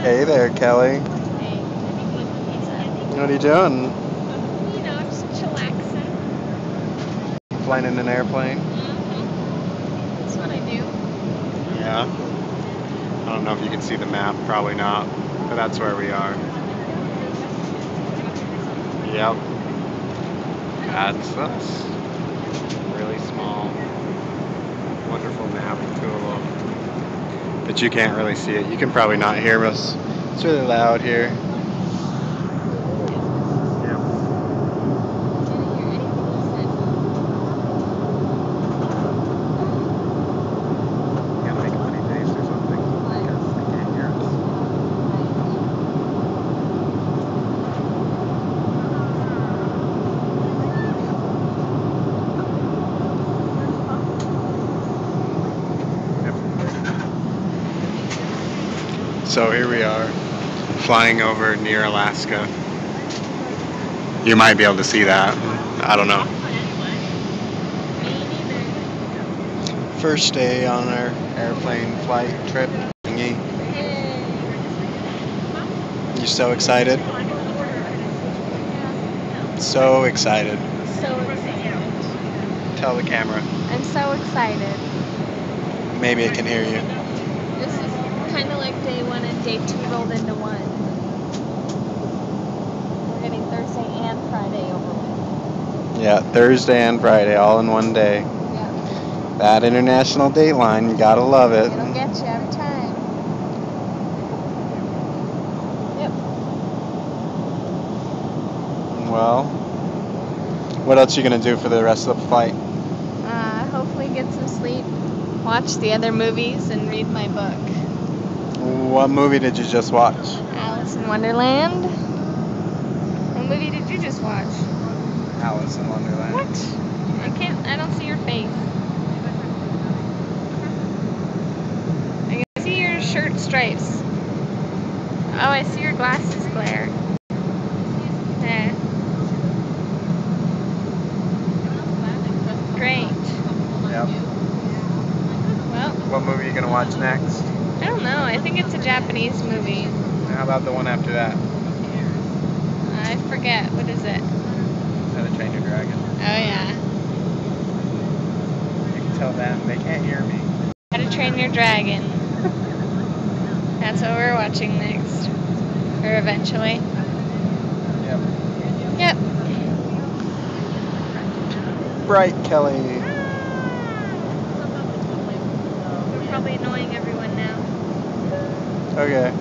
Hey there, Kelly. Hey, What are you doing? just chillaxing. Flying in an airplane? That's what I do. Yeah. I don't know if you can see the map. Probably not. But that's where we are. Yep. That's us. Really small. Wonderful map tool. But you can't really see it. You can probably not hear us. It's really loud here. Yep. Didn't hear anything you said. You gotta make a funny face or something. Because they can't hear us. So here we are, flying over near Alaska. You might be able to see that. I don't know. Me neither. First day on our airplane flight trip thingy. Hey. You so excited? So excited. So excited. Tell the camera. I'm so excited. Maybe I can hear you. This is kind of like day 1 and day 2 rolled into one. We're getting Thursday and Friday over with. Yeah, Thursday and Friday all in one day. Yeah. That international dateline, you gotta love it. It'll get you every time. Yep. Well, what else are you gonna do for the rest of the flight? Hopefully get some sleep, watch the other movies, and read my book. What movie did you just watch? Alice in Wonderland. What movie did you just watch? Alice in Wonderland. What? I don't see your face. I can see your shirt stripes. Oh, I see your glasses glare. Yeah. Great. Yep. Well, What movie are you gonna watch next? I don't know. I think it's a Japanese movie. How about the one after that? I forget. What is it? How to Train Your Dragon. Oh, yeah. You can tell them they can't hear me. How to Train Your Dragon. That's what we're watching next. Or eventually. Yep. Yep. Bright Kelly. We're probably annoying everyone now. Okay.